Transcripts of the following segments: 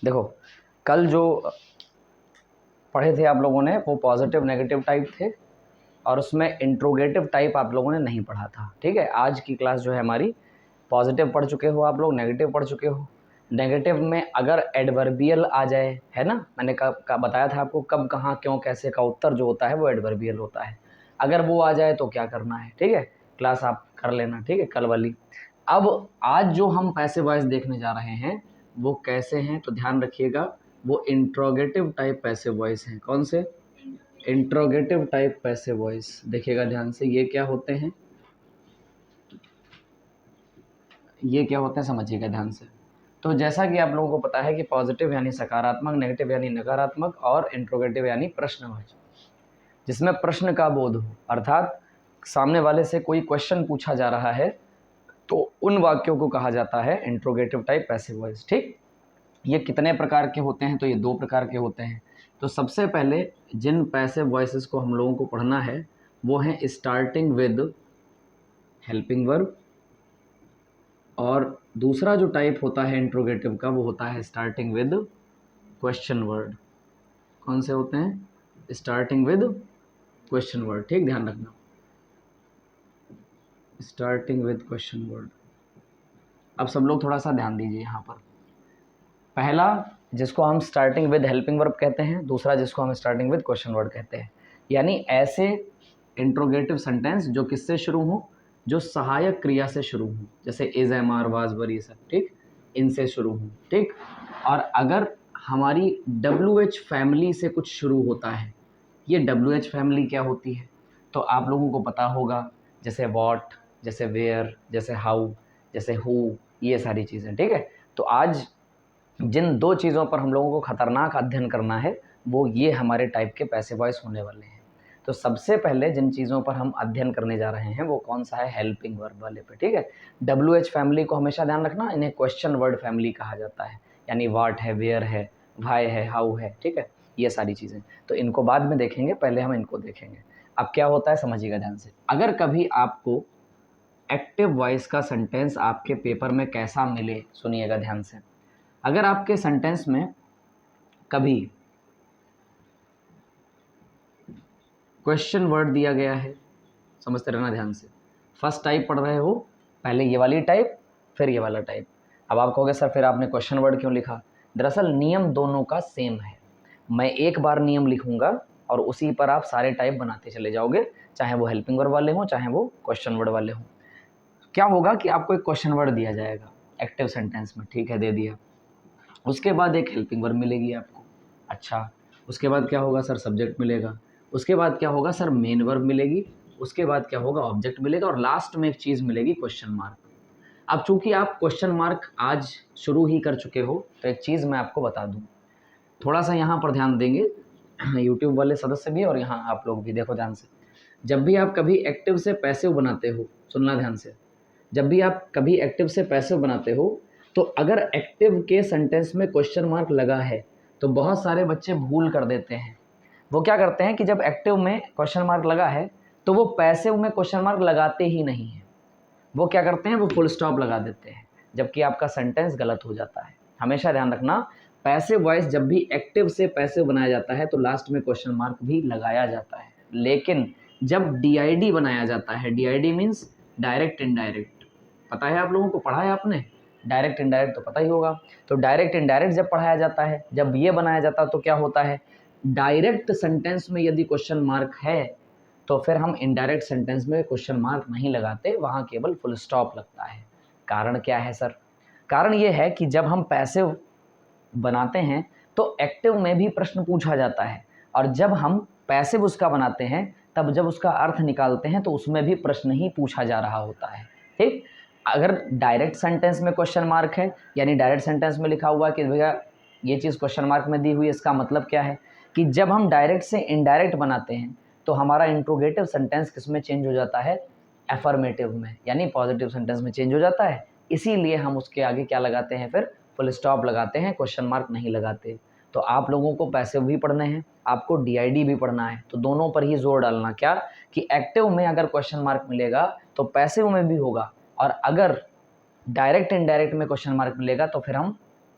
देखो, कल जो पढ़े थे आप लोगों ने वो पॉजिटिव नेगेटिव टाइप थे और उसमें इंट्रोगेटिव टाइप आप लोगों ने नहीं पढ़ा था। ठीक है, आज की क्लास जो है हमारी पॉजिटिव पढ़ चुके हो आप लोग, नेगेटिव पढ़ चुके हो। नेगेटिव में अगर एडवर्बियल आ जाए, है ना, मैंने बताया था आपको कब कहाँ क्यों कैसे का उत्तर जो होता है वो एडवर्बियल होता है। अगर वो आ जाए तो क्या करना है, ठीक है, क्लास आप कर लेना, ठीक है, कल वाली। अब आज जो हम पैसिव वॉइस देखने जा रहे हैं वो कैसे हैं, तो ध्यान रखिएगा, वो इंट्रोगेटिव टाइप पैसिव वॉइस हैं। कौन से? Interrogative type passive voice. देखिएगा ध्यान से, ये क्या होते हैं, ये क्या होते हैं समझिएगा ध्यान से। तो जैसा कि आप लोगों को पता है कि पॉजिटिव यानी सकारात्मक, नेगेटिव यानी नकारात्मक और इंट्रोगेटिव यानी प्रश्नवाचक, जिसमें प्रश्न का बोध हो, अर्थात सामने वाले से कोई क्वेश्चन पूछा जा रहा है तो उन वाक्यों को कहा जाता है इंट्रोगेटिव टाइप पैसिव वॉइस। ठीक, ये कितने प्रकार के होते हैं, तो ये 2 प्रकार के होते हैं। तो सबसे पहले जिन पैसिव वॉइसेस को हम लोगों को पढ़ना है वो हैं स्टार्टिंग विद हेल्पिंग वर्ब, और दूसरा जो टाइप होता है इंट्रोगेटिव का वो होता है स्टार्टिंग विद क्वेश्चन वर्ड। कौन से होते हैं? Starting with question word. ठीक, ध्यान रखना, स्टार्टिंग विद क्वेश्चन वर्ड। अब सब लोग थोड़ा सा ध्यान दीजिए यहाँ पर। पहला जिसको हम स्टार्टिंग विद हेल्पिंग वर्ब कहते हैं, दूसरा जिसको हम स्टार्टिंग विद क्वेश्चन वर्ड कहते हैं। यानी ऐसे इंट्रोगेटिव सेंटेंस जो किससे शुरू हो, जो सहायक क्रिया से शुरू हो, जैसे इज, एम, आर, वाज, वर, ये सब, ठीक, इनसे शुरू हो। ठीक, और अगर हमारी WH फैमिली से कुछ शुरू होता है, ये WH फैमिली क्या होती है तो आप लोगों को पता होगा, जैसे वॉट, जैसे वेयर, जैसे हाउ, जैसे हु, ये सारी चीज़ें। ठीक है, तो आज जिन 2 चीज़ों पर हम लोगों को खतरनाक अध्ययन करना है वो ये हमारे टाइप के पैसिव वॉइस होने वाले हैं। तो सबसे पहले जिन चीज़ों पर हम अध्ययन करने जा रहे हैं वो कौन सा है? हेल्पिंग वर्ब वाले पे। ठीक है, WH फैमिली को हमेशा ध्यान रखना, इन्हें क्वेश्चन वर्ड फैमिली कहा जाता है। यानी व्हाट है, वेयर है, व्हाई है, हाउ है, ठीक है, ये सारी चीज़ें। तो इनको बाद में देखेंगे, पहले हम इनको देखेंगे। अब क्या होता है समझिएगा ध्यान से। अगर कभी आपको एक्टिव वॉइस का सेंटेंस आपके पेपर में कैसा मिले, सुनिएगा ध्यान से। अगर आपके सेंटेंस में कभी क्वेश्चन वर्ड दिया गया है, समझते रहना ध्यान से, फर्स्ट टाइप पढ़ रहे हो, पहले ये वाली टाइप फिर ये वाला टाइप। अब आप कहोगे सर फिर आपने क्वेश्चन वर्ड क्यों लिखा? दरअसल नियम दोनों का सेम है। मैं एक बार नियम लिखूंगा और उसी पर आप सारे टाइप बनाते चले जाओगे, चाहे वो हेल्पिंग वर्ड वाले हों चाहे वो क्वेश्चन वर्ड वाले हों। क्या होगा कि आपको एक क्वेश्चन वर्ड दिया जाएगा एक्टिव सेंटेंस में, ठीक है, दे दिया, उसके बाद एक हेल्पिंग वर्ब मिलेगी आपको। अच्छा, उसके बाद क्या होगा सर? सब्जेक्ट मिलेगा। उसके बाद क्या होगा सर? मेन वर्ब मिलेगी। उसके बाद क्या होगा? ऑब्जेक्ट मिलेगा। और लास्ट में एक चीज़ मिलेगी, क्वेश्चन मार्क। अब चूंकि आप क्वेश्चन मार्क आज शुरू ही कर चुके हो तो एक चीज़ मैं आपको बता दूं, थोड़ा सा यहाँ पर ध्यान देंगे यूट्यूब वाले सदस्य भी और यहाँ आप लोग भी, देखो ध्यान से। जब भी आप कभी एक्टिव से पैसिव बनाते हो, सुनना ध्यान से, जब भी आप कभी एक्टिव से पैसिव बनाते हो तो अगर एक्टिव के सेंटेंस में क्वेश्चन मार्क लगा है तो बहुत सारे बच्चे भूल कर देते हैं। वो क्या करते हैं कि जब एक्टिव में क्वेश्चन मार्क लगा है तो वो पैसिव में क्वेश्चन मार्क लगाते ही नहीं है। वो क्या करते हैं? वो फुल स्टॉप लगा देते हैं, जबकि आपका सेंटेंस गलत हो जाता है। हमेशा ध्यान रखना, पैसिव वॉइस जब भी एक्टिव से पैसिव बनाया जाता है तो लास्ट में क्वेश्चन मार्क भी लगाया जाता है। लेकिन जब DID बनाया जाता है, DID मीन्स डायरेक्ट इनडायरेक्ट, पता है आप लोगों को, पढ़ा है आपने? डायरेक्ट इनडायरेक्ट तो पता ही होगा। तो डायरेक्ट इनडायरेक्ट जब पढ़ाया जाता है, जब ये बनाया जाता है तो क्या होता है? डायरेक्ट सेंटेंस में यदि क्वेश्चन मार्क है तो फिर हम इनडायरेक्ट सेंटेंस में क्वेश्चन मार्क नहीं लगाते, वहाँ केवल फुल स्टॉप लगता है। कारण क्या है सर? कारण ये है कि जब हम पैसिव बनाते हैं तो एक्टिव में भी प्रश्न पूछा जाता है, और जब हम पैसिव उसका बनाते हैं तब जब उसका अर्थ निकालते हैं तो उसमें भी प्रश्न ही पूछा जा रहा होता है। ठीक, अगर डायरेक्ट सेंटेंस में क्वेश्चन मार्क है, यानी डायरेक्ट सेंटेंस में लिखा हुआ कि भैया ये चीज़ क्वेश्चन मार्क में दी हुई है, इसका मतलब क्या है कि जब हम डायरेक्ट से इनडायरेक्ट बनाते हैं तो हमारा इंट्रोगेटिव सेंटेंस किस में चेंज हो जाता है? एफर्मेटिव में, यानी पॉजिटिव सेंटेंस में चेंज हो जाता है। इसीलिए हम उसके आगे क्या लगाते हैं? फिर फुल स्टॉप लगाते हैं, क्वेश्चन मार्क नहीं लगाते। तो आप लोगों को पैसिव भी पढ़ने हैं, आपको DID भी पढ़ना है, तो दोनों पर ही जोर डालना। क्या कि एक्टिव में अगर क्वेश्चन मार्क मिलेगा तो पैसिव में भी होगा, और अगर डायरेक्ट इनडायरेक्ट में क्वेश्चन मार्क मिलेगा तो फिर हम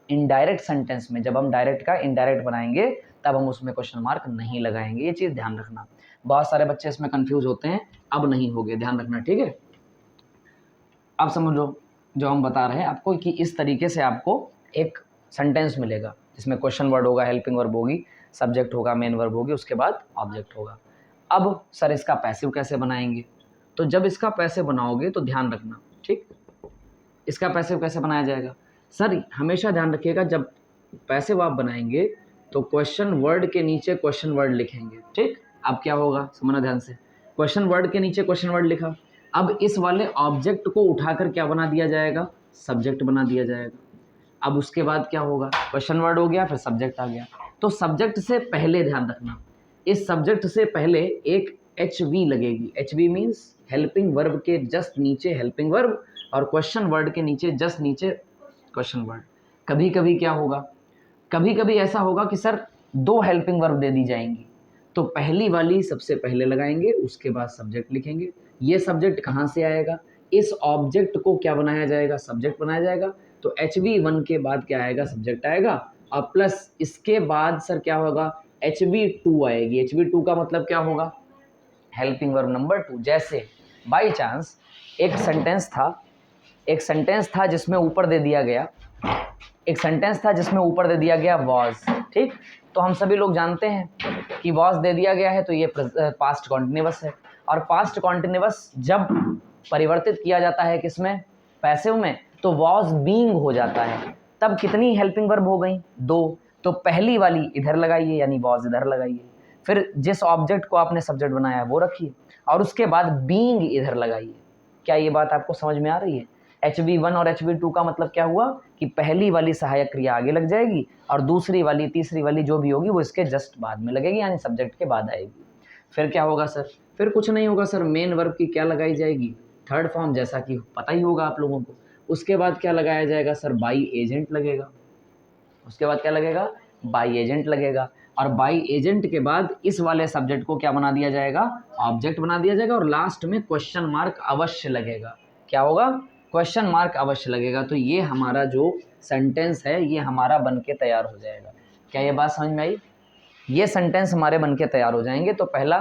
इनडायरेक्ट सेंटेंस में, जब हम डायरेक्ट का इनडायरेक्ट बनाएंगे तब हम उसमें क्वेश्चन मार्क नहीं लगाएंगे। ये चीज़ ध्यान रखना, बहुत सारे बच्चे इसमें कंफ्यूज होते हैं, अब नहीं होगे, ध्यान रखना, ठीक है। अब समझ लो जो हम बता रहे हैं आपको कि इस तरीके से आपको एक सेंटेंस मिलेगा जिसमें क्वेश्चन वर्ड होगा, हेल्पिंग वर्ब होगी, सब्जेक्ट होगा, मेन वर्ब होगी, उसके बाद ऑब्जेक्ट होगा। अब सर इसका पैसिव कैसे बनाएंगे? तो जब इसका पैसिव बनाओगे तो ध्यान रखना, ठीक, इसका पैसिव कैसे बनाया जाएगा? सर हमेशा ध्यान रखिएगा जब पैसिव आप बनाएंगे तो क्वेश्चन वर्ड के नीचे क्वेश्चन वर्ड लिखेंगे, ठीक। अब क्या होगा समझना ध्यान से, क्वेश्चन वर्ड के नीचे क्वेश्चन वर्ड लिखा, अब इस वाले ऑब्जेक्ट को उठाकर क्या बना दिया जाएगा? सब्जेक्ट बना दिया जाएगा। अब उसके बाद क्या होगा? क्वेश्चन वर्ड हो गया, फिर सब्जेक्ट आ गया। तो सब्जेक्ट से पहले ध्यान रखना, इस सब्जेक्ट से पहले एक एच वी लगेगी। H we means helping verb के जस्ट नीचे हेल्पिंग वर्ब और क्वेश्चन वर्ड के नीचे जस्ट नीचे क्वेश्चन वर्ड। कभी कभी क्या होगा, कभी कभी ऐसा होगा कि सर दो हेल्पिंग वर्ब दे दी जाएंगी, तो पहली वाली सबसे पहले लगाएंगे, उसके बाद सब्जेक्ट लिखेंगे। ये सब्जेक्ट कहाँ से आएगा? इस ऑब्जेक्ट को क्या बनाया जाएगा? सब्जेक्ट बनाया जाएगा। तो HV1 के बाद क्या आएगा? सब्जेक्ट आएगा, और प्लस इसके बाद सर क्या होगा? HV2 आएगी। HV2 का मतलब क्या होगा? Helping verb number 2। जैसे बाई चांस एक सेंटेंस था जिसमें ऊपर दे दिया गया, वॉज, ठीक। तो हम सभी लोग जानते हैं कि वॉज दे दिया गया है तो ये पास्ट कॉन्टिन्यूअस है, और पास्ट कॉन्टिन्यूअस जब परिवर्तित किया जाता है किसमें? पैसिव में, तो वॉज बीइंग हो जाता है। तब कितनी हेल्पिंग वर्ब हो गई? 2। तो पहली वाली इधर लगाइए यानी वॉज इधर लगाइए, फिर जिस ऑब्जेक्ट को आपने सब्जेक्ट बनाया है वो रखिए, और उसके बाद बीइंग इधर लगाइए। क्या ये बात आपको समझ में आ रही है? HV1 और HV2 का मतलब क्या हुआ कि पहली वाली सहायक क्रिया आगे लग जाएगी और दूसरी वाली, तीसरी वाली जो भी होगी वो इसके जस्ट बाद में लगेगी, यानी सब्जेक्ट के बाद आएगी। फिर क्या होगा सर? फिर कुछ नहीं होगा सर, मेन वर्ब की क्या लगाई जाएगी? थर्ड फॉर्म, जैसा कि पता ही होगा आप लोगों को। उसके बाद क्या लगाया जाएगा सर? बाई एजेंट लगेगा। उसके बाद क्या लगेगा? बाई एजेंट लगेगा, और बाई एजेंट के बाद इस वाले सब्जेक्ट को क्या बना दिया जाएगा? ऑब्जेक्ट बना दिया जाएगा, और लास्ट में क्वेश्चन मार्क अवश्य लगेगा। क्या होगा? क्वेश्चन मार्क अवश्य लगेगा। तो ये हमारा जो सेंटेंस है ये हमारा बन के तैयार हो जाएगा। क्या ये बात समझ में आई? ये सेंटेंस हमारे बन के तैयार हो जाएंगे। तो पहला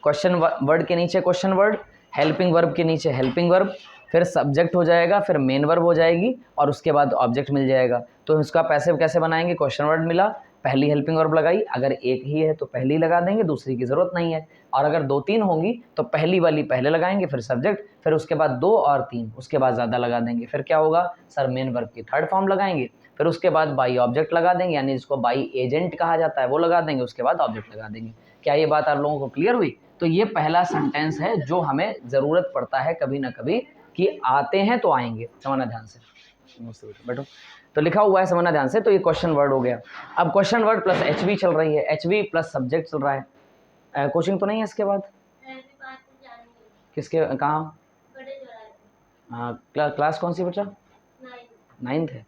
क्वेश्चन वर्ड के नीचे क्वेश्चन वर्ड, हेल्पिंग वर्ब के नीचे हेल्पिंग वर्ब, फिर सब्जेक्ट हो जाएगा, फिर मेन वर्ब हो जाएगी, और उसके बाद ऑब्जेक्ट मिल जाएगा। तो इसका पैसिव कैसे बनाएंगे? क्वेश्चन वर्ड मिला, पहली हेल्पिंग वर्ब लगाई, अगर एक ही है तो पहली लगा देंगे, दूसरी की ज़रूरत नहीं है, और अगर 2-3 होंगी तो पहली वाली पहले लगाएंगे, फिर सब्जेक्ट, फिर उसके बाद 2 और 3, उसके बाद ज़्यादा लगा देंगे। फिर क्या होगा सर? मेन वर्ब की थर्ड फॉर्म लगाएंगे, फिर उसके बाद बाई ऑब्जेक्ट लगा देंगे, यानी जिसको बाई एजेंट कहा जाता है वो लगा देंगे, उसके बाद ऑब्जेक्ट लगा देंगे। क्या ये बात आप लोगों को क्लियर हुई? तो ये पहला सेंटेंस है जो हमें ज़रूरत पड़ता है कभी ना कभी कि आते हैं तो आएंगे। समझना ध्यान से, बैठो। तो लिखा हुआ है, समझना ध्यान से। तो ये क्वेश्चन वर्ड हो गया। अब क्वेश्चन वर्ड प्लस HV चल रही है, HV प्लस सब्जेक्ट चल रहा है। कोचिंग तो नहीं है इसके बाद? किसके, कहाँ? क्लास कौन सी बच्चा? 9th है।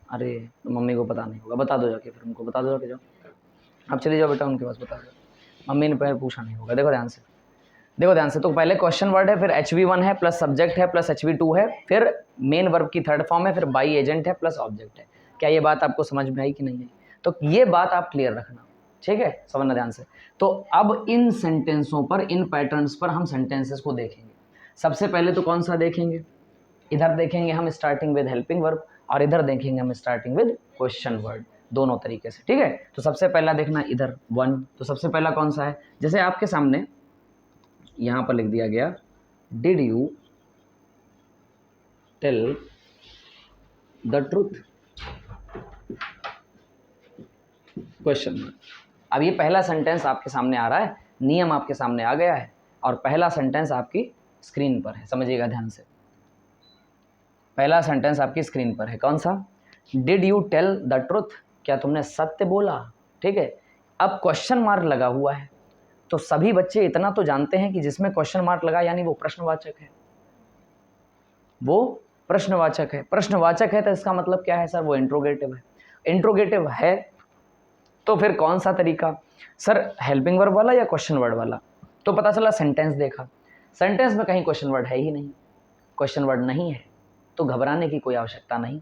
अरे तो मम्मी को पता नहीं होगा, बता दो जाके, फिर उनको बता दो जाके, जाओ अब चले जाओ बेटा उनके पास, बता दो। मम्मी ने पहले पूछा नहीं होगा। देखो ध्यान से, देखो ध्यान से। तो पहले क्वेश्चन वर्ड है, फिर HV1 है, प्लस सब्जेक्ट है, प्लस HV2 है, फिर मेन वर्ब की थर्ड फॉर्म है, फिर बाई एजेंट है, प्लस ऑब्जेक्ट है। क्या ये बात आपको समझ में आई कि नहीं आई? तो ये बात आप क्लियर रखना, ठीक है, समझना ध्यान से। तो अब इन सेंटेंसों पर, इन पैटर्न्स पर हम सेंटेंसेस को देखेंगे। सबसे पहले तो कौन सा देखेंगे? इधर देखेंगे हम स्टार्टिंग विद हेल्पिंग वर्ब, और इधर देखेंगे हम स्टार्टिंग विद क्वेश्चन वर्ड, दोनों तरीके से, ठीक है। तो सबसे पहला देखना इधर 1, तो सबसे पहला कौन सा है? जैसे आपके सामने यहाँ पर लिख दिया गया, did you tell the truth, question mark. अब ये पहला सेंटेंस आपके सामने आ रहा है, नियम आपके सामने आ गया है, और पहला सेंटेंस आपकी स्क्रीन पर है, समझिएगा ध्यान से। पहला सेंटेंस आपकी स्क्रीन पर है, कौन सा? Did you tell the truth, क्या तुमने सत्य बोला, ठीक है। अब क्वेश्चन मार्क लगा हुआ है, तो सभी बच्चे इतना तो जानते हैं कि जिसमें क्वेश्चन मार्क लगा यानी वो प्रश्नवाचक है, वो प्रश्नवाचक है। प्रश्नवाचक है तो इसका मतलब क्या है सर? वो इंट्रोगेटिव है। इंट्रोगेटिव है तो फिर कौन सा तरीका सर? हेल्पिंग वर्ब वाला या क्वेश्चन वर्ड वाला? तो पता चला सेंटेंस देखा, सेंटेंस में कहीं क्वेश्चन वर्ड है ही नहीं, क्वेश्चन वर्ड नहीं है, तो घबराने की कोई आवश्यकता नहीं।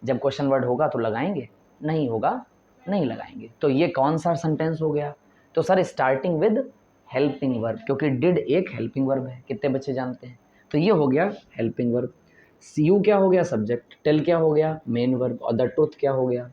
जब क्वेश्चन वर्ड होगा तो लगाएंगे, नहीं होगा नहीं लगाएंगे। तो ये कौन सा सेंटेंस हो गया? तो sir starting with helping verb, क्योंकि डिड एक हेल्पिंग वर्ब है, कितने बच्चे जानते हैं? तो ये हो गया हेल्पिंग वर्ब। यू क्या हो गया? सब्जेक्ट। टेल क्या हो गया? Main verb. और द ट्रुथ क्या हो गया?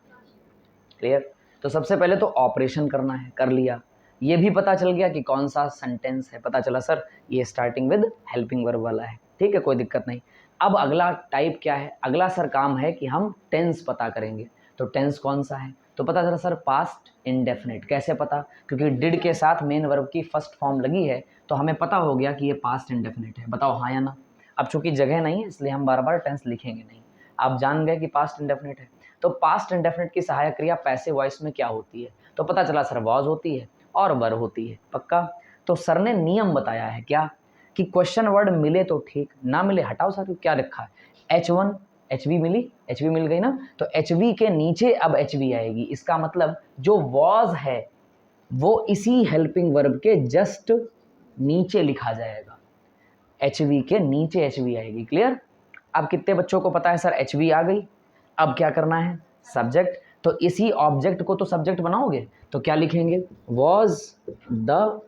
क्लियर? तो सबसे पहले तो ऑपरेशन करना है, कर लिया। ये भी पता चल गया कि कौन सा सेंटेंस है, पता चला सर ये स्टार्टिंग विद हेल्पिंग वर्ब वाला है। ठीक है, कोई दिक्कत नहीं। अब अगला टाइप क्या है? अगला सर काम है कि हम टेंस पता करेंगे। तो टेंस कौन सा है? तो पता चला सर पास्ट इंडेफिनिट। कैसे पता? क्योंकि डिड के साथ मेन वर्ब की फर्स्ट फॉर्म लगी है, तो हमें पता हो गया कि ये पास्ट इंडेफिनिट है। बताओ हाँ या ना? अब चूंकि जगह नहीं है इसलिए हम बार बार टेंस लिखेंगे नहीं, आप जान गए कि पास्ट इंडेफिनिट है। तो पास्ट इंडेफिनिट की सहायक क्रिया पैसिव वॉइस में क्या होती है? तो पता चला सर वॉज होती है और वर होती है। पक्का? तो सर ने नियम बताया है क्या, कि क्वेश्चन वर्ड मिले तो ठीक, ना मिले हटाओ। सर क्या रखा है? H1 HV मिली, HV मिल गई ना, तो HV के नीचे अब HV आएगी। इसका मतलब जो वॉज है वो इसी हेल्पिंग वर्ब के जस्ट नीचे लिखा जाएगा। HV के नीचे HV आएगी। क्लियर? अब कितने बच्चों को पता है सर HV आ गई? अब क्या करना है? सब्जेक्ट। तो इसी ऑब्जेक्ट को तो सब्जेक्ट बनाओगे, तो क्या लिखेंगे? Was the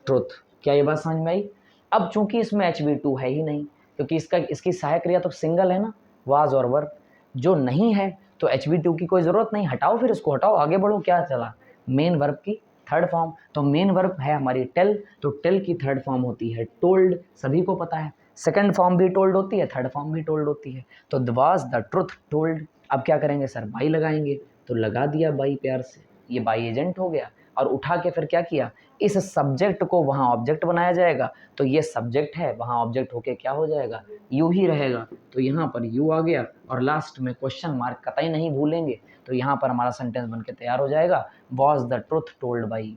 truth. क्या ये बात समझ में आई? अब चूंकि इसमें HV2 है ही नहीं, क्योंकि इसकी सहायक क्रिया तो सिंगल है ना, वाज और वर। जो नहीं है तो HV2 की कोई ज़रूरत नहीं, हटाओ, फिर इसको हटाओ, आगे बढ़ो। क्या चला? मेन वर्ब की थर्ड फॉर्म। तो मेन वर्ब है हमारी टेल, तो टेल की थर्ड फॉर्म होती है टोल्ड, सभी को पता है। सेकंड फॉर्म भी टोल्ड होती है, थर्ड फॉर्म भी टोल्ड होती है। तो वाज द ट्रुथ टोल्ड। अब क्या करेंगे सर? बाई लगाएंगे, तो लगा दिया बाई प्यार से, ये बाई एजेंट हो गया। और उठा के फिर क्या किया? इस सब्जेक्ट को वहाँ ऑब्जेक्ट बनाया जाएगा। तो ये सब्जेक्ट है, वहाँ ऑब्जेक्ट होके क्या हो जाएगा? यू ही रहेगा। तो यहाँ पर यू आ गया और लास्ट में क्वेश्चन मार्क कतई नहीं भूलेंगे। तो यहाँ पर हमारा सेंटेंस बनके तैयार हो जाएगा, was the truth told by you.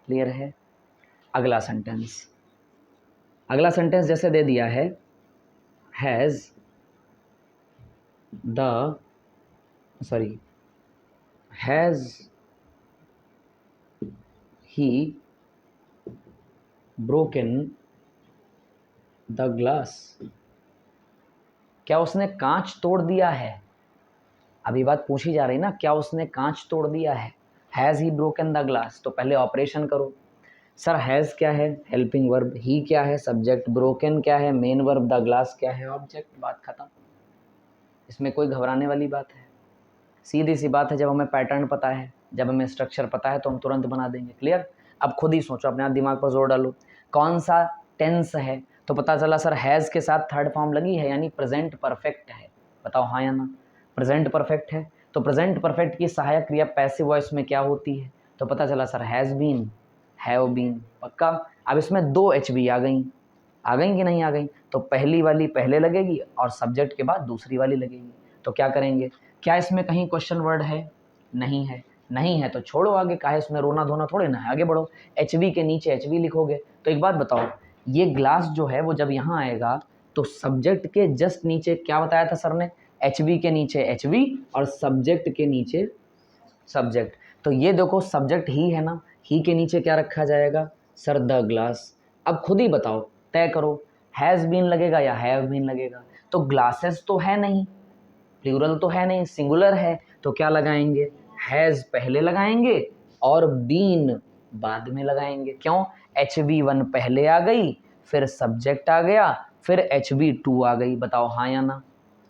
Clear है? अगला सेंटेंस, अगला सेंटेंस जैसे दे दिया है, has the sorry has he broken the glass. क्या उसने कांच तोड़ दिया है? अभी बात पूछी जा रही ना, क्या उसने कांच तोड़ दिया है? Has he broken the glass. तो पहले ऑपरेशन करो। सर हैज़ क्या है? Helping verb. ही क्या है? सब्जेक्ट। ब्रोकन क्या है? Main verb. द ग्लास क्या है? ऑब्जेक्ट। बात खत्म। इसमें कोई घबराने वाली बात है? सीधी सी बात है, जब हमें पैटर्न पता है, जब हमें स्ट्रक्चर पता है तो हम तुरंत बना देंगे। क्लियर? अब खुद ही सोचो, अपने आप दिमाग पर जोर डालो, कौन सा टेंस है? तो पता चला सर हैज़ के साथ थर्ड फॉर्म लगी है, यानी प्रेजेंट परफेक्ट है। बताओ हाँ या ना? प्रेजेंट परफेक्ट है। तो प्रेजेंट परफेक्ट की सहायक क्रिया पैसिव वॉइस में क्या होती है? तो पता चला sir has been, have been. पक्का? अब इसमें दो HB आ गई कि नहीं आ गई? तो पहली वाली पहले लगेगी और सब्जेक्ट के बाद दूसरी वाली लगेगी। तो क्या करेंगे? क्या इसमें कहीं क्वेश्चन वर्ड है? नहीं है। नहीं है तो छोड़ो आगे, काहे इसमें रोना धोना थोड़े ना है, आगे बढ़ो। HV के नीचे HV लिखोगे। तो एक बात बताओ, ये ग्लास जो है वो जब यहाँ आएगा तो सब्जेक्ट के जस्ट नीचे क्या बताया था सर ने? HV के नीचे HV और सब्जेक्ट के नीचे सब्जेक्ट। तो ये देखो सब्जेक्ट ही है ना, ही के नीचे क्या रखा जाएगा? Sir the glass. अब खुद ही बताओ, तय करो, हैज़ बीन लगेगा या हैव बीन लगेगा? तो ग्लासेस तो है नहीं, प्लूरल तो है नहीं, सिंगुलर है, तो क्या लगाएंगे? हैज़ पहले लगाएंगे और बीन बाद में लगाएंगे। क्यों? HV1 पहले आ गई, फिर सब्जेक्ट आ गया, फिर HV2 आ गई। बताओ हाँ या ना?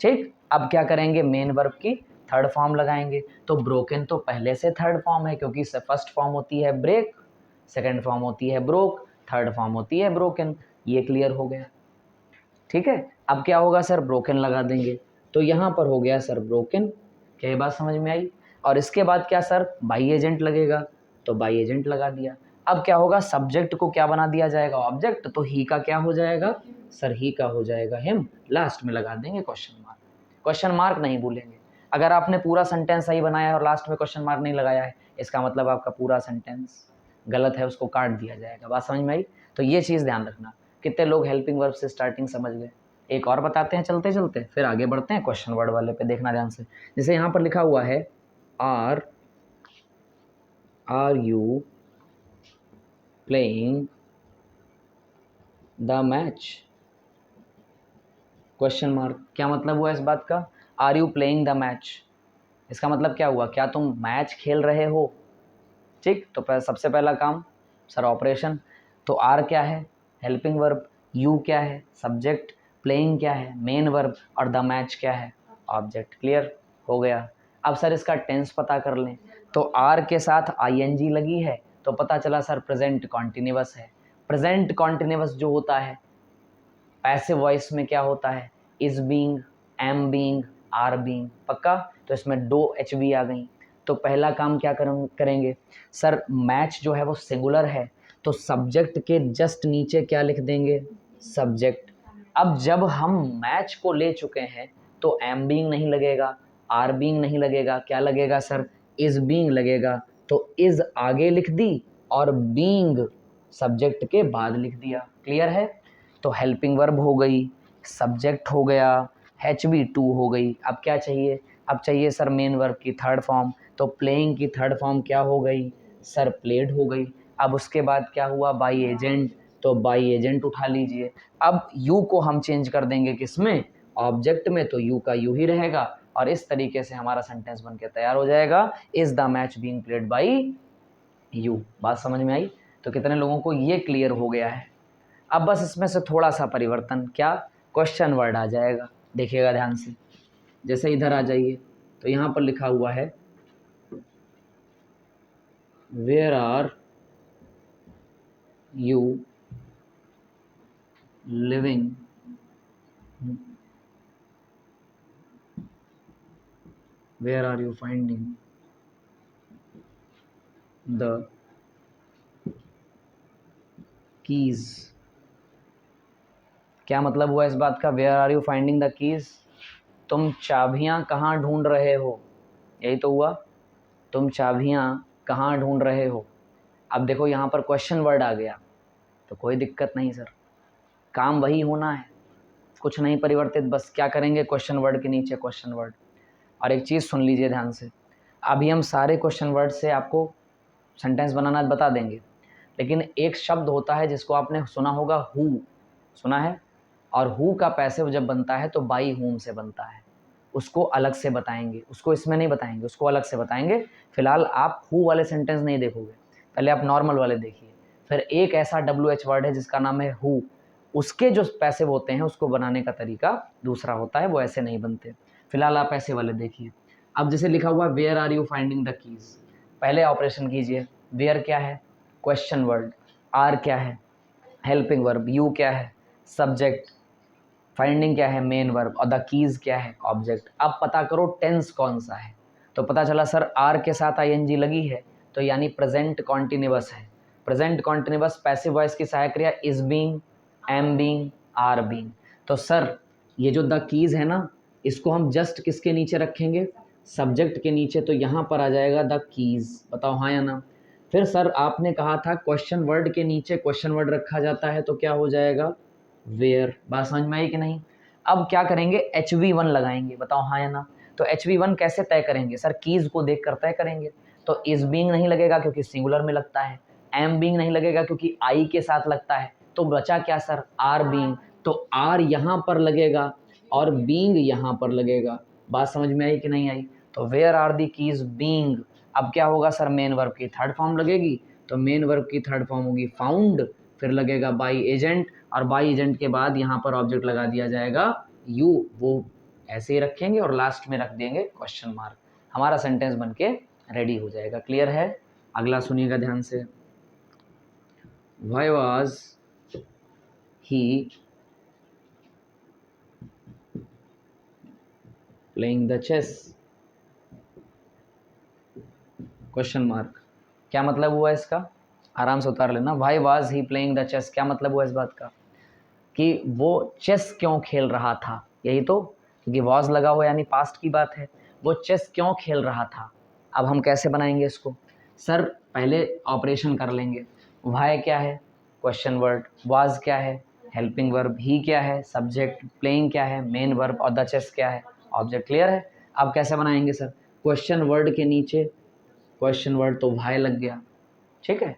ठीक। अब क्या करेंगे? मेन वर्ब की थर्ड फॉर्म लगाएंगे। तो ब्रोकन तो पहले से थर्ड फॉर्म है, क्योंकि फर्स्ट फॉर्म होती है ब्रेक, सेकंड फॉर्म होती है ब्रोक, थर्ड फॉर्म होती है ब्रोकन। ये क्लियर हो गया? ठीक है। अब क्या होगा सर? ब्रोकन लगा देंगे। तो यहाँ पर हो गया सर ब्रोकन। क्या ये बात समझ में आई? और इसके बाद क्या सर? बाई एजेंट लगेगा, तो बाई एजेंट लगा दिया। अब क्या होगा? सब्जेक्ट को क्या बना दिया जाएगा? ऑब्जेक्ट। तो ही का क्या हो जाएगा? सर ही का हो जाएगा हिम। लास्ट में लगा देंगे क्वेश्चन मार्क। क्वेश्चन मार्क नहीं भूलेंगे। अगर आपने पूरा सेंटेंस सही बनाया है और लास्ट में क्वेश्चन मार्क नहीं लगाया है, इसका मतलब आपका पूरा सेंटेंस गलत है, उसको काट दिया जाएगा। बात समझ में आई? तो ये चीज़ ध्यान रखना। कितने लोग हेल्पिंग वर्ब से स्टार्टिंग समझ गए? एक और बताते हैं चलते चलते, फिर आगे बढ़ते हैं क्वेश्चन वर्ड वाले पे। देखना ध्यान से। जैसे यहाँ पर लिखा हुआ है, are you playing the match? Question mark. क्या मतलब हुआ इस बात का? Are you playing the match, इसका मतलब क्या हुआ, क्या तुम मैच खेल रहे हो। ठीक, तो सबसे पहला काम सर ऑपरेशन, तो आर क्या है, हेल्पिंग वर्ब, यू क्या है, सब्जेक्ट, प्लेइंग क्या है, मेन वर्ब, और द मैच क्या है, ऑब्जेक्ट। क्लियर हो गया। अब सर इसका टेंस पता कर लें, तो आर के साथ आईएनजी लगी है तो पता चला सर प्रेजेंट कॉन्टिन्यूअस है। प्रेजेंट कॉन्टिन्यूअस जो होता है पैसिव वॉइस में क्या होता है, is being, am being, are being. पक्का? तो इसमें दो एच बी आ गई। तो पहला काम क्या करेंगे सर, मैच जो है वो सिंगुलर है तो सब्जेक्ट के जस्ट नीचे क्या लिख देंगे, सब्जेक्ट। अब जब हम मैच को ले चुके हैं तो एम बीइंग नहीं लगेगा, आर बीइंग नहीं लगेगा, क्या लगेगा सर, इज बीइंग लगेगा। तो इज आगे लिख दी और बीइंग सब्जेक्ट के बाद लिख दिया। क्लियर है? तो हेल्पिंग वर्ब हो गई, सब्जेक्ट हो गया, एच बी टू हो गई। अब क्या चाहिए, अब चाहिए सर मेन वर्ब की थर्ड फॉर्म। तो प्लेइंग की थर्ड फॉर्म क्या हो गई सर, प्लेड हो गई। अब उसके बाद क्या हुआ, बाई एजेंट, तो बाई एजेंट उठा लीजिए। अब यू को हम चेंज कर देंगे किसमें, ऑब्जेक्ट में, तो यू का यू ही रहेगा और इस तरीके से हमारा सेंटेंस बन के तैयार हो जाएगा, is the match being played by you. बात समझ में आई? तो कितने लोगों को ये क्लियर हो गया है? अब बस इसमें से थोड़ा सा परिवर्तन, क्या, क्वेश्चन वर्ड आ जाएगा। देखिएगा ध्यान से, जैसे इधर आ जाइए तो यहाँ पर लिखा हुआ है where are you living, where are you finding the keys. क्या मतलब हुआ इस बात का, where are you finding the keys, तुम चाबियां कहाँ ढूंढ रहे हो, यही तो हुआ, तुम चाबियां कहाँ ढूंढ रहे हो। अब देखो यहाँ पर क्वेश्चन वर्ड आ गया तो कोई दिक्कत नहीं सर, काम वही होना है, कुछ नहीं परिवर्तित, बस क्या करेंगे, क्वेश्चन वर्ड के नीचे क्वेश्चन वर्ड। और एक चीज़ सुन लीजिए ध्यान से, अभी हम सारे क्वेश्चन वर्ड से आपको सेंटेंस बनाना बता देंगे, लेकिन एक शब्द होता है जिसको आपने सुना होगा, हु, सुना है, और हु का पैसिव जब बनता है तो बाई हुम से बनता है, उसको अलग से बताएंगे, उसको इसमें नहीं बताएंगे, उसको अलग से बताएंगे। फिलहाल आप हु वाले सेंटेंस नहीं देखोगे, पहले आप नॉर्मल वाले देखिए। फिर एक ऐसा WH वर्ड है जिसका नाम है हु, उसके जो पैसिव होते हैं उसको बनाने का तरीका दूसरा होता है, वो ऐसे नहीं बनते। फिलहाल आप ऐसे वाले देखिए। अब जैसे लिखा हुआ where are you finding the keys, पहले ऑपरेशन कीजिए, वेयर क्या है, क्वेश्चन वर्ड, आर क्या है, हेल्पिंग वर्ब, यू क्या है, सब्जेक्ट, फाइंडिंग क्या है, मेन वर्ब, और द कीज क्या है, ऑब्जेक्ट। अब पता करो टेंस कौन सा है, तो पता चला सर आर के साथ आईएनजी लगी है तो यानी प्रेजेंट कॉन्टिन्यूअस है। प्रेजेंट कॉन्टिन्यूअस पैसिव वॉइस की सहायक क्रिया is being, am being, are being. तो सर ये जो द कीज है ना, इसको हम जस्ट किसके नीचे रखेंगे, सब्जेक्ट के नीचे, तो यहाँ पर आ जाएगा द कीज। बताओ हाँ या ना? फिर सर आपने कहा था क्वेश्चन वर्ड के नीचे क्वेश्चन वर्ड रखा जाता है तो क्या हो जाएगा, वेयर। बात समझ में आई कि नहीं? अब क्या करेंगे, HV1 लगाएंगे, बताओ हाँ या ना? तो HV1 कैसे तय करेंगे सर, कीज को देख कर तय करेंगे। तो इज बीइंग नहीं लगेगा क्योंकि सिंगुलर में लगता है, एम बीइंग नहीं लगेगा क्योंकि आई के साथ लगता है, तो बचा क्या सर, आर बीइंग। तो आर यहाँ पर लगेगा और बीइंग यहाँ पर लगेगा। बात समझ में आई कि नहीं आई? तो where are the keys being. अब क्या होगा सर, मेन वर्ब की थर्ड फॉर्म लगेगी, तो मेन वर्ब की थर्ड फॉर्म होगी फाउंड, फिर लगेगा बाई एजेंट, और बाई एजेंट के बाद यहाँ पर ऑब्जेक्ट लगा दिया जाएगा यू, वो ऐसे ही रखेंगे और लास्ट में रख देंगे क्वेश्चन मार्क, हमारा सेंटेंस बन के रेडी हो जाएगा। क्लियर है? अगला सुनिएगा ध्यान से, why was he playing the chess, question mark. क्या मतलब हुआ इसका, आराम से उतार लेना, why was he playing the chess, क्या मतलब हुआ इस बात का कि वो चेस क्यों खेल रहा था, यही तो, क्योंकि वॉज लगा हुआ यानी पास्ट की बात है, वो चेस क्यों खेल रहा था। अब हम कैसे बनाएंगे इसको सर, पहले ऑपरेशन कर लेंगे, वाई क्या है, क्वेश्चन वर्ड, वाज क्या है, हेल्पिंग वर्ब, ही क्या है, सब्जेक्ट, प्लेइंग क्या है, मेन वर्ब, और द चेस क्या है, ऑब्जेक्ट। क्लियर है? अब कैसे बनाएंगे सर, क्वेश्चन वर्ड के नीचे क्वेश्चन वर्ड, तो वाई लग गया, ठीक है।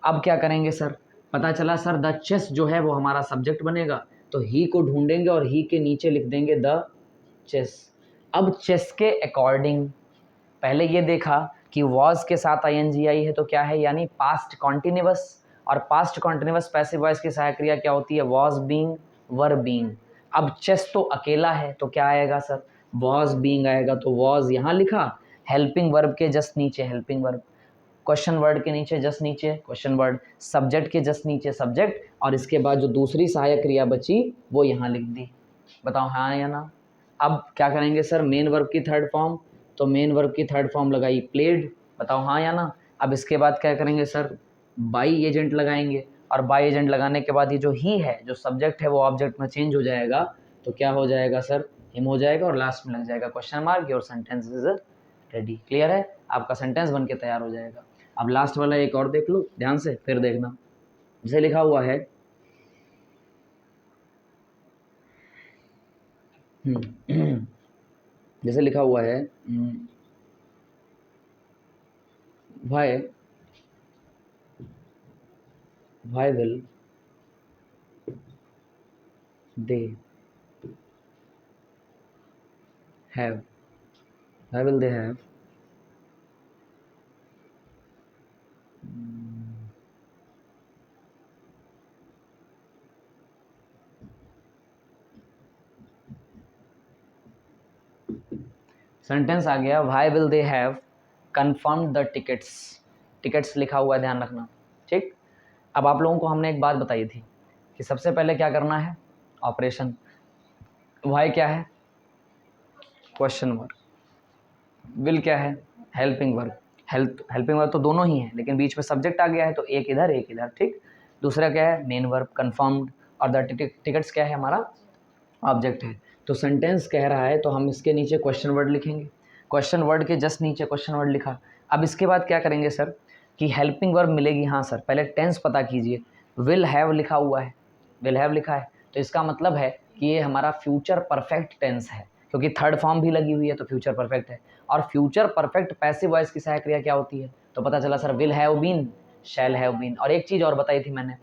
अब क्या करेंगे सर, पता चला सर द चेस जो है वो हमारा सब्जेक्ट बनेगा, तो ही को ढूंढेंगे और ही के नीचे लिख देंगे द चेस। अब चेस के अकॉर्डिंग पहले ये देखा कि वॉज के साथ आईएनजी आई है तो क्या है, यानी पास्ट कॉन्टिन्यूअस, और पास्ट कॉन्टिन्यूअस पैसिव वॉइस की सहायक क्रिया क्या होती है, वॉज बीइंग, वर बीइंग। अब चेस तो अकेला है तो क्या आएगा सर, वॉज बीइंग आएगा, तो वॉज यहाँ लिखा, हेल्पिंग वर्ब के जस्ट नीचे हेल्पिंग वर्ब, क्वेश्चन वर्ड के नीचे जस्ट नीचे क्वेश्चन वर्ड, सब्जेक्ट के जस्ट नीचे सब्जेक्ट, और इसके बाद जो दूसरी सहायक क्रिया बची वो यहाँ लिख दी। बताओ हाँ या ना। अब क्या करेंगे सर, मेन वर्ब की थर्ड फॉर्म, तो मेन वर्ब की थर्ड फॉर्म लगाई प्लेड, बताओ हाँ या ना। अब इसके बाद क्या करेंगे सर, बाई एजेंट लगाएंगे, और बाई एजेंट लगाने के बाद ये जो ही है, जो सब्जेक्ट है वो ऑब्जेक्ट में चेंज हो जाएगा, तो क्या हो जाएगा सर, हिम हो जाएगा, और लास्ट में लग जाएगा क्वेश्चन मार्क, और सेंटेंस इज रेडी। क्लियर है, आपका सेंटेंस बन के तैयार हो जाएगा। अब लास्ट वाला एक और देख लो ध्यान से, फिर देखना। जैसे लिखा हुआ है जैसे लिखा हुआ है why will they have, why will they have sentence आ गया, why will they have confirmed the tickets, tickets लिखा हुआ है ध्यान रखना, ठीक। अब आप लोगों को हमने एक बात बताई थी कि सबसे पहले क्या करना है, ऑपरेशन, वाई क्या है, क्वेश्चन वर्ड, विल क्या है, हेल्पिंग वर्ब, हेल्पिंग वर्ब तो दोनों ही हैं लेकिन बीच में सब्जेक्ट आ गया है तो एक इधर एक इधर, ठीक। दूसरा क्या है, मेन वर्ब कंफर्म्ड, और द टिकट्स क्या है, हमारा ऑब्जेक्ट है। तो सेंटेंस कह रहा है तो हम इसके नीचे क्वेश्चन वर्ड लिखेंगे, क्वेश्चन वर्ड के जस्ट नीचे क्वेश्चन वर्ड लिखा। अब इसके बाद क्या करेंगे सर कि हेल्पिंग वर्ब मिलेगी, हाँ सर पहले टेंस पता कीजिए, विल हैव लिखा हुआ है, विल हैव लिखा है तो इसका मतलब है कि ये हमारा फ्यूचर परफेक्ट टेंस है, क्योंकि थर्ड फॉर्म भी लगी हुई है तो फ्यूचर परफेक्ट है। और फ्यूचर परफेक्ट पैसिव वॉइस की सहायक क्रिया क्या होती है, तो पता चला sir will have been, shall have been. और एक चीज़ और बताई थी मैंने,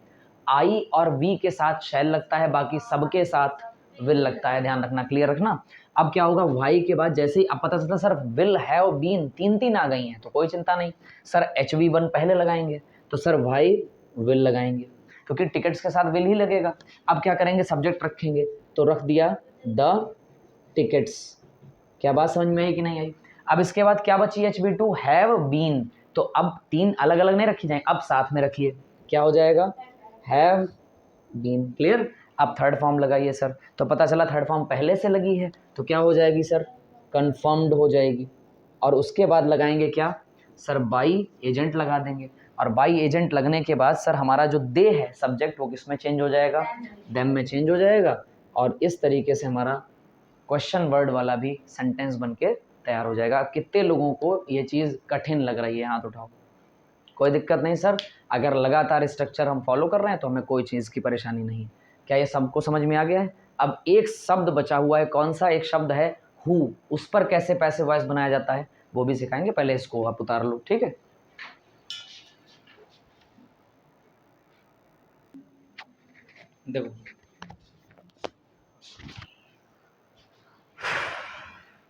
आई और वी के साथ शैल लगता है, बाकी सबके साथ विल लगता है, ध्यान रखना, क्लियर रखना। अब क्या होगा, वाई के बाद जैसे ही अब पता चलता सर विल हैव बीन तीन तीन आ गई हैं तो कोई चिंता नहीं, सर HV1 पहले लगाएंगे, तो सर वाई विल लगाएंगे क्योंकि टिकट्स के साथ विल ही लगेगा। अब क्या करेंगे, सब्जेक्ट रखेंगे, तो रख दिया द टिकट्स। क्या बात समझ में आई कि नहीं आई। अब इसके बाद क्या बची, HV2 हैव बीन, तो अब तीन अलग अलग नहीं रखी जाए, अब साथ में रखिए, क्या हो जाएगा, हैव बीन। क्लियर। अब थर्ड फॉर्म लगाइए सर, तो पता चला थर्ड फॉर्म पहले से लगी है तो क्या हो जाएगी सर, कंफर्म्ड हो जाएगी। और उसके बाद लगाएंगे क्या सर, बाई एजेंट लगा देंगे, और बाई एजेंट लगने के बाद सर हमारा जो दे है सब्जेक्ट वो किस में चेंज हो जाएगा, देम में चेंज हो जाएगा, और इस तरीके से हमारा क्वेश्चन वर्ड वाला भी सेंटेंस बन के तैयार हो जाएगा। कितने लोगों को ये चीज़ कठिन लग रही है, हाथ उठाओ। कोई दिक्कत नहीं सर, अगर लगातार स्ट्रक्चर हम फॉलो कर रहे हैं तो हमें कोई चीज़ की परेशानी नहीं। क्या ये सबको समझ में आ गया है। अब एक शब्द बचा हुआ है, कौन सा, एक शब्द है हु, उस पर कैसे पैसिव वॉइस बनाया जाता है वो भी सिखाएंगे, पहले इसको आप उतार लो, ठीक है। देखो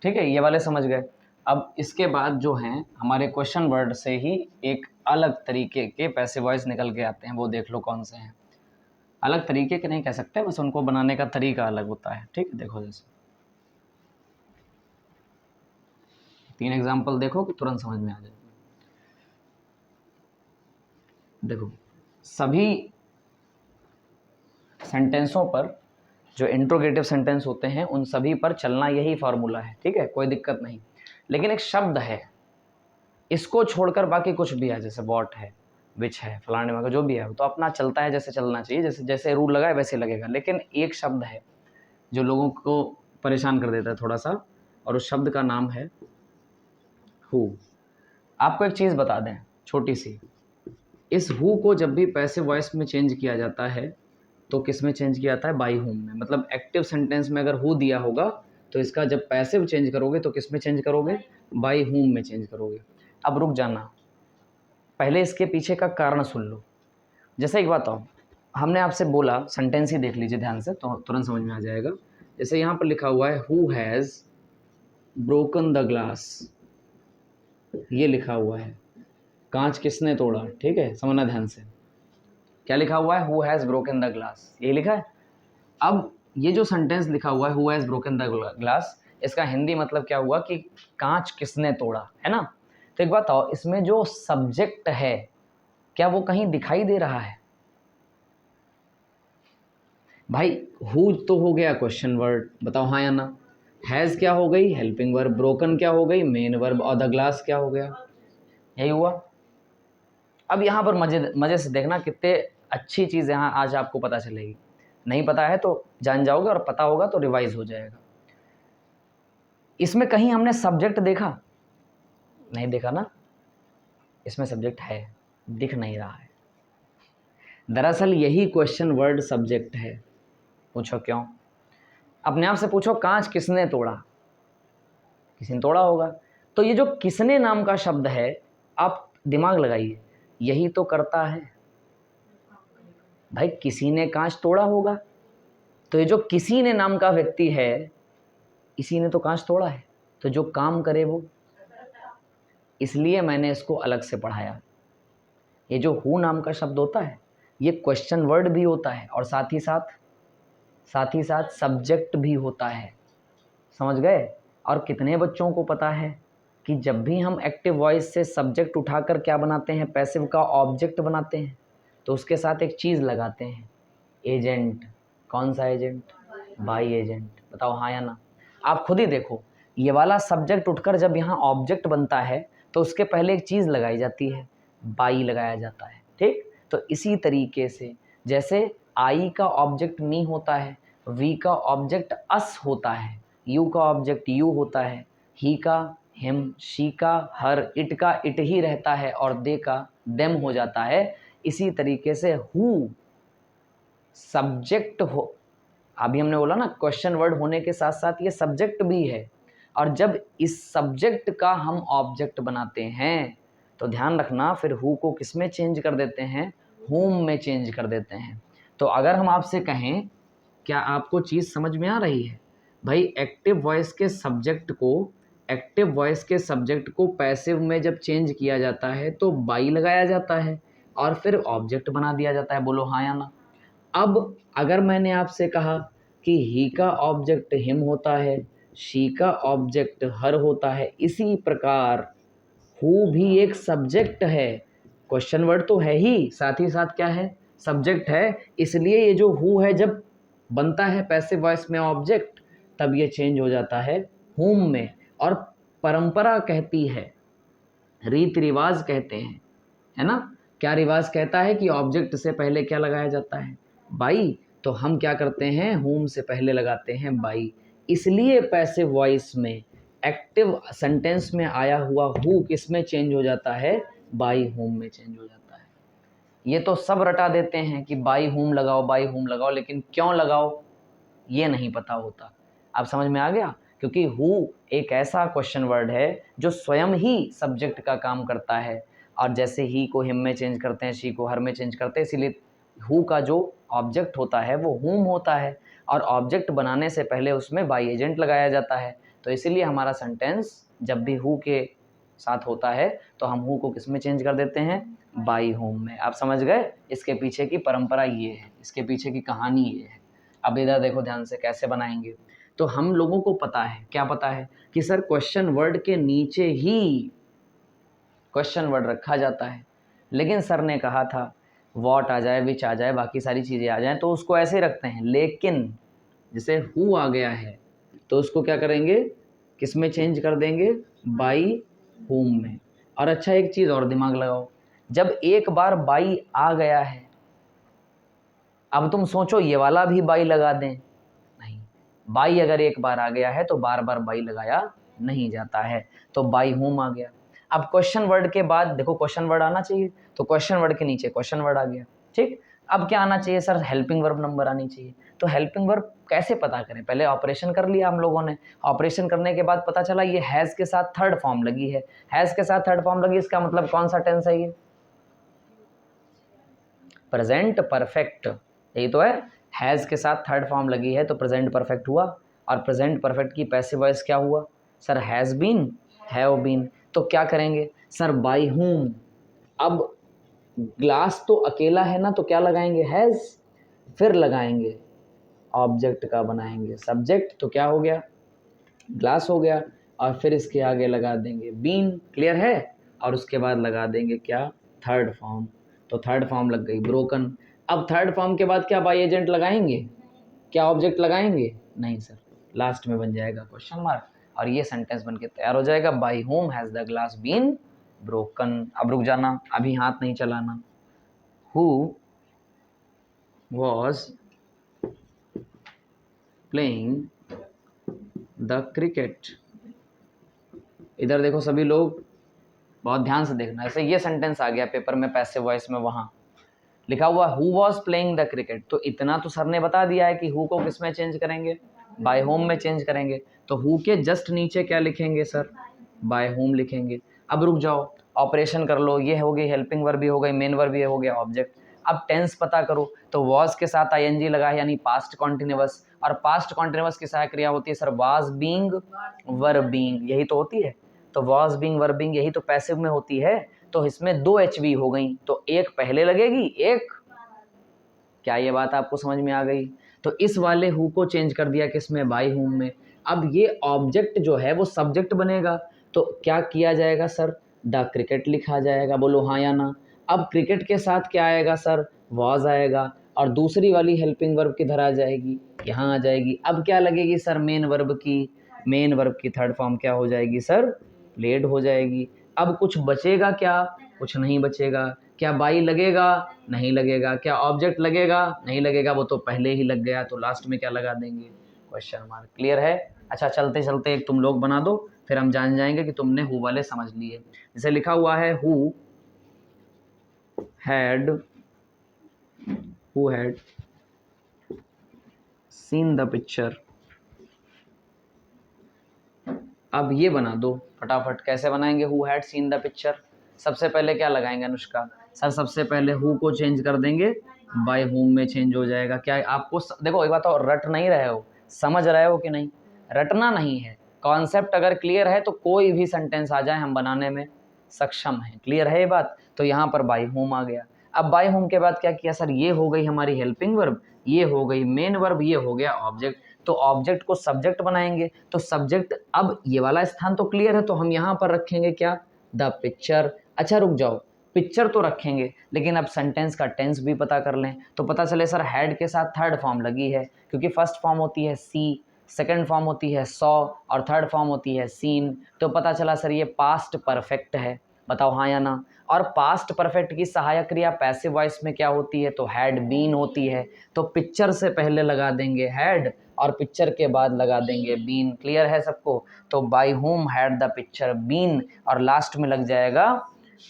ठीक है, ये वाले समझ गए। अब इसके बाद जो हैं हमारे क्वेश्चन वर्ड से ही एक अलग तरीके के पैसिव वॉइस निकल के आते हैं, वो देख लो कौन से हैं। अलग तरीके के नहीं कह सकते, बस उनको बनाने का तरीका अलग होता है, ठीक है। देखो जैसे 3 एग्जाम्पल देखो कि तुरंत समझ में आ जाएगा। देखो सभी सेंटेंसों पर जो इंट्रोगेटिव सेंटेंस होते हैं उन सभी पर चलना यही फार्मूला है, ठीक है, कोई दिक्कत नहीं। लेकिन एक शब्द है, इसको छोड़कर बाकी कुछ भी है, जैसे वॉट है, विच है, फलाने वगैरह जो भी है, तो अपना चलता है जैसे चलना चाहिए, जैसे जैसे रूल लगा है वैसे लगेगा। लेकिन एक शब्द है जो लोगों को परेशान कर देता है थोड़ा सा, और उस शब्द का नाम है हु। आपको एक चीज़ बता दें छोटी सी, इस हु को जब भी पैसिव वॉइस में चेंज किया जाता है तो किस में चेंज किया जाता है, बाई हुम में। मतलब एक्टिव सेंटेंस में अगर हु दिया होगा तो इसका जब पैसिव चेंज करोगे तो किस में चेंज करोगे, बाई हुम में चेंज करोगे। अब रुक जाना, पहले इसके पीछे का कारण सुन लो। जैसे एक बात आओ, हमने आपसे बोला, सेंटेंस ही देख लीजिए ध्यान से तो तुरंत समझ में आ जाएगा। जैसे यहाँ पर लिखा हुआ है who has broken the glass, ये लिखा हुआ है कांच किसने तोड़ा, ठीक है, समझना ध्यान से। क्या लिखा हुआ है? Who has broken the glass, ये लिखा है। अब ये जो सेंटेंस लिखा हुआ है who has broken the glass, इसका हिंदी मतलब क्या हुआ कि कांच किसने तोड़ा, है ना। तो एक बात बताओ, इसमें जो सब्जेक्ट है क्या वो कहीं दिखाई दे रहा है? भाई हु तो हो गया क्वेश्चन वर्ड, बताओ हाँ या ना। हैज़ क्या हो गई? Helping verb. ब्रोकन क्या हो गई? Main verb. और द ग्लास क्या हो गया? यही हुआ। अब यहाँ पर मजे से देखना, कितने अच्छी चीज़ यहाँ आज आपको पता चलेगी। नहीं पता है तो जान जाओगे, और पता होगा तो रिवाइज हो जाएगा। इसमें कहीं हमने सब्जेक्ट देखा? नहीं देखा ना। इसमें सब्जेक्ट है, दिख नहीं रहा है। दरअसल यही क्वेश्चन वर्ड सब्जेक्ट है। पूछो क्यों? अपने आप से पूछो, कांच किसने तोड़ा? किसी ने तोड़ा होगा। तो ये जो किसने नाम का शब्द है, आप दिमाग लगाइए, यही तो करता है। भाई किसी ने कांच तोड़ा होगा, तो ये जो किसी ने नाम का व्यक्ति है, इसी ने तो कांच तोड़ा है। तो जो काम करे वो, इसलिए मैंने इसको अलग से पढ़ाया। ये जो हु नाम का शब्द होता है, ये क्वेश्चन वर्ड भी होता है और साथ ही साथ सब्जेक्ट भी होता है। समझ गए? और कितने बच्चों को पता है कि जब भी हम एक्टिव वॉइस से सब्जेक्ट उठाकर क्या बनाते हैं, पैसिव का ऑब्जेक्ट बनाते हैं, तो उसके साथ एक चीज़ लगाते हैं, एजेंट। कौन सा एजेंट? By agent. बताओ हाँ या ना। आप खुद ही देखो, ये वाला सब्जेक्ट उठकर जब यहाँ ऑब्जेक्ट बनता है तो उसके पहले एक चीज़ लगाई जाती है, बाई लगाया जाता है, ठीक। तो इसी तरीके से जैसे आई का ऑब्जेक्ट मी होता है, वी का ऑब्जेक्ट अस होता है, यू का ऑब्जेक्ट यू होता है, ही का हिम, शी का हर, इट का इट ही रहता है और दे का देम हो जाता है। इसी तरीके से हु सब्जेक्ट हो, अभी हमने बोला ना क्वेश्चन वर्ड होने के साथ साथ ये सब्जेक्ट भी है। और जब इस सब्जेक्ट का हम ऑब्जेक्ट बनाते हैं तो ध्यान रखना, फिर हु को किस में चेंज कर देते हैं? हुम में चेंज कर देते हैं। तो अगर हम आपसे कहें, क्या आपको चीज़ समझ में आ रही है? भाई एक्टिव वॉइस के सब्जेक्ट को पैसिव में जब चेंज किया जाता है तो बाई लगाया जाता है और फिर ऑब्जेक्ट बना दिया जाता है। बोलो हाँ या ना। अब अगर मैंने आपसे कहा कि ही का ऑब्जेक्ट हिम होता है, शी का ऑब्जेक्ट हर होता है, इसी प्रकार हु भी एक सब्जेक्ट है। क्वेश्चन वर्ड तो है ही साथ क्या है? सब्जेक्ट है। इसलिए ये जो हु है जब बनता है पैसिव वॉइस में ऑब्जेक्ट, तब ये चेंज हो जाता है हुम में। और परंपरा कहती है, रीति रिवाज कहते हैं, है ना। क्या रिवाज कहता है कि ऑब्जेक्ट से पहले क्या लगाया जाता है? बाई। तो हम क्या करते हैं? हुम से पहले लगाते हैं बाई। इसलिए पैसिव वॉइस में एक्टिव सेंटेंस में आया हुआ हु किस में चेंज हो जाता है? बाई हुम में चेंज हो जाता है। ये तो सब रटा देते हैं कि बाई हुम लगाओ, लेकिन क्यों लगाओ ये नहीं पता होता। आप समझ में आ गया? क्योंकि हु एक ऐसा क्वेश्चन वर्ड है जो स्वयं ही सब्जेक्ट का काम करता है। और जैसे ही को हिम में चेंज करते हैं, शी को हर में चेंज करते हैं, इसीलिए हु का जो ऑब्जेक्ट होता है वो हुम होता है। और ऑब्जेक्ट बनाने से पहले उसमें बाई एजेंट लगाया जाता है। तो इसीलिए हमारा सेंटेंस जब भी हु के साथ होता है तो हम हु को किस में चेंज कर देते हैं? बाई हुम में। आप समझ गए? इसके पीछे की परंपरा ये है, इसके पीछे की कहानी ये है। अब इधर देखो ध्यान से कैसे बनाएंगे। तो हम लोगों को पता है, क्या पता है? कि सर क्वेश्चन वर्ड के नीचे ही क्वेश्चन वर्ड रखा जाता है। लेकिन सर ने कहा था वॉट आ जाए, विच आ जाए, बाकी सारी चीज़ें आ जाएं तो उसको ऐसे रखते हैं। लेकिन जैसे हु आ गया है तो उसको क्या करेंगे? किस में चेंज कर देंगे? बाई हुम में। और अच्छा एक चीज़ और दिमाग लगाओ, जब एक बार बाई आ गया है, अब तुम सोचो ये वाला भी बाई लगा दें, नहीं। बाई अगर एक बार आ गया है तो बार बार बाई लगाया नहीं जाता है। तो बाई होम आ गया। अब क्वेश्चन वर्ड के बाद देखो, क्वेश्चन वर्ड आना चाहिए, तो क्वेश्चन वर्ड के नीचे क्वेश्चन वर्ड आ गया, ठीक। अब क्या आना चाहिए सर? हेल्पिंग वर्ब नंबर आनी चाहिए। तो हेल्पिंग वर्ब कैसे पता करें? पहले ऑपरेशन कर लिया हम लोगों ने। ऑपरेशन करने के बाद पता चला ये हैज़ के साथ थर्ड फॉर्म लगी है। हैज़ के साथ थर्ड फॉर्म लगी, इसका मतलब कौन सा टेंस है? ये प्रेजेंट परफेक्ट। यही तो है, हैज़ के साथ थर्ड फॉर्म लगी है तो प्रेजेंट परफेक्ट हुआ, और प्रेजेंट परफेक्ट की पैसिव वॉइस क्या हुआ sir, has been, have been. तो क्या करेंगे सर, बाय whom। अब ग्लास तो अकेला है ना, तो क्या लगाएंगे, हैज़, फिर लगाएंगे ऑब्जेक्ट का बनाएंगे सब्जेक्ट, तो क्या हो गया, ग्लास हो गया, और फिर इसके आगे लगा देंगे बीन, क्लियर है, और उसके बाद लगा देंगे क्या, थर्ड फॉर्म। तो थर्ड फॉर्म लग गई ब्रोकन। अब थर्ड फॉर्म के बाद क्या बाई एजेंट लगाएंगे, क्या ऑब्जेक्ट लगाएंगे, नहीं सर, लास्ट में बन जाएगा क्वेश्चन मार्क, और ये सेंटेंस बन के तैयार हो जाएगा, by whom has the glass been broken. अब रुक जाना, अभी हाथ नहीं चलाना। Who was playing the cricket. इधर देखो सभी लोग, बहुत ध्यान से देखना। ऐसे ये सेंटेंस आ गया पेपर में पैसिव वॉइस में, वहाँ लिखा हुआ who was playing the cricket, तो इतना तो सर ने बता दिया है कि हु को किस में चेंज करेंगे, बाय होम में चेंज करेंगे। तो हु के जस्ट नीचे क्या लिखेंगे सर, बाय होम लिखेंगे। अब रुक जाओ, ऑपरेशन कर लो, ये हो गई हेल्पिंग वर्ब भी हो गई, मेन वर्ब भी हो गया, ऑब्जेक्ट। अब टेंस पता करो, तो वॉज के साथ आईएनजी लगा है यानी पास्ट कॉन्टिन्यूअस, और पास्ट कॉन्टिन्यूअस की सहायक क्रिया होती है sir was being were being, यही तो होती है। तो वाज बीइंग वर बीइंग यही तो पैसिव में होती है। तो इसमें दो एचवी हो गई, तो एक पहले लगेगी एक, क्या ये बात आपको समझ में आ गई। तो इस वाले हु को चेंज कर दिया किसमें, बाय हुम में। अब ये ऑब्जेक्ट जो है वो सब्जेक्ट बनेगा, तो क्या किया जाएगा सर, द क्रिकेट लिखा जाएगा, बोलो हाँ या ना। अब क्रिकेट के साथ क्या आएगा सर, वॉज आएगा, और दूसरी वाली हेल्पिंग वर्ब किधर आ जाएगी, यहाँ आ जाएगी। अब क्या लगेगी सर, मेन वर्ब की, मेन वर्ब की थर्ड फॉर्म क्या हो जाएगी सर, प्लेड हो जाएगी। अब कुछ बचेगा क्या, कुछ नहीं बचेगा। क्या बाई लगेगा, नहीं लगेगा। क्या ऑब्जेक्ट लगेगा, नहीं लगेगा, वो तो पहले ही लग गया। तो लास्ट में क्या लगा देंगे, क्वेश्चन मार्क। क्लियर है। अच्छा चलते चलते एक तुम लोग बना दो, फिर हम जान जाएंगे कि तुमने हु वाले समझ लिए। जैसे लिखा हुआ है who had seen the picture. अब ये बना दो फटाफट, कैसे बनाएंगे, who had seen the picture. सबसे पहले क्या लगाएंगे अनुष्का सर, सबसे पहले हु को चेंज कर देंगे, बाय हुम में चेंज हो जाएगा। क्या आपको देखो एक बात, और रट नहीं रहे हो, समझ रहे हो कि नहीं, रटना नहीं है। कॉन्सेप्ट अगर क्लियर है तो कोई भी सेंटेंस आ जाए हम बनाने में सक्षम हैं। क्लियर है ये बात। तो यहाँ पर बाय होम आ गया। अब बाय होम के बाद क्या किया सर, ये हो गई हमारी हेल्पिंग वर्ब, ये हो गई मेन वर्ब, ये हो गया ऑब्जेक्ट। तो ऑब्जेक्ट को सब्जेक्ट बनाएंगे, तो सब्जेक्ट, अब ये वाला स्थान तो क्लियर है, तो हम यहाँ पर रखेंगे क्या, द पिक्चर। अच्छा रुक जाओ, पिक्चर तो रखेंगे, लेकिन अब सेंटेंस का टेंस भी पता कर लें, तो पता चले सर हैड के साथ थर्ड फॉर्म लगी है, क्योंकि फर्स्ट फॉर्म होती है सी, सेकंड फॉर्म होती है सॉ, और थर्ड फॉर्म होती है सीन। तो पता चला सर ये पास्ट परफेक्ट है, बताओ हाँ या ना। और पास्ट परफेक्ट की सहायक क्रिया पैसिव वॉइस में क्या होती है, तो हैड बीन होती है। तो पिक्चर से पहले लगा देंगे हैड, और पिक्चर के बाद लगा देंगे बीन। क्लियर है सबको। तो by whom had the picture been, और लास्ट में लग जाएगा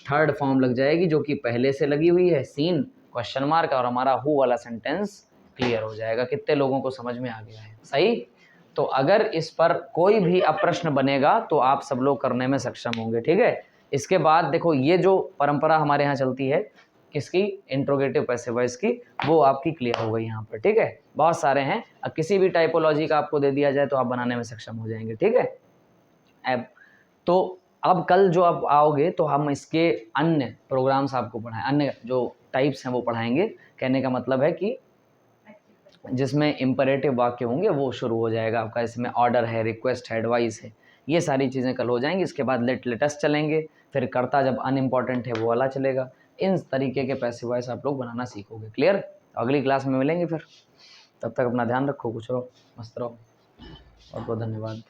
थर्ड फॉर्म लग जाएगी, जो कि पहले से लगी हुई है सीन, क्वेश्चन मार्क, और हमारा हु वाला सेंटेंस क्लियर हो जाएगा। कितने लोगों को समझ में आ गया है, सही। तो अगर इस पर कोई भी अब प्रश्न बनेगा तो आप सब लोग करने में सक्षम होंगे, ठीक है। इसके बाद देखो ये जो परंपरा हमारे यहाँ चलती है किसकी, इंट्रोगेटिव पैसिव वॉइस की, वो आपकी क्लियर हो गई यहाँ पर, ठीक है। बहुत सारे हैं, अब किसी भी टाइपोलॉजी का आपको दे दिया जाए तो आप बनाने में सक्षम हो जाएंगे, ठीक है। अब तो अब कल जो आप आओगे तो हम इसके अन्य प्रोग्राम्स आपको पढ़ाएं, अन्य जो टाइप्स हैं वो पढ़ाएंगे। कहने का मतलब है कि जिसमें इम्परेटिव वाक्य होंगे वो शुरू हो जाएगा आपका, इसमें ऑर्डर है, रिक्वेस्ट है, एडवाइस है, ये सारी चीज़ें कल हो जाएंगी। इसके बाद लेटेस्ट चलेंगे, फिर कर्ता जब अनइम्पॉर्टेंट है वो वाला चलेगा। इन तरीके के पैसिव वॉइस आप लोग बनाना सीखोगे। क्लियर। अगली क्लास में मिलेंगे फिर, तब तक अपना ध्यान रखो, कुछ रहो, मस्त रहो। बहुत बहुत धन्यवाद।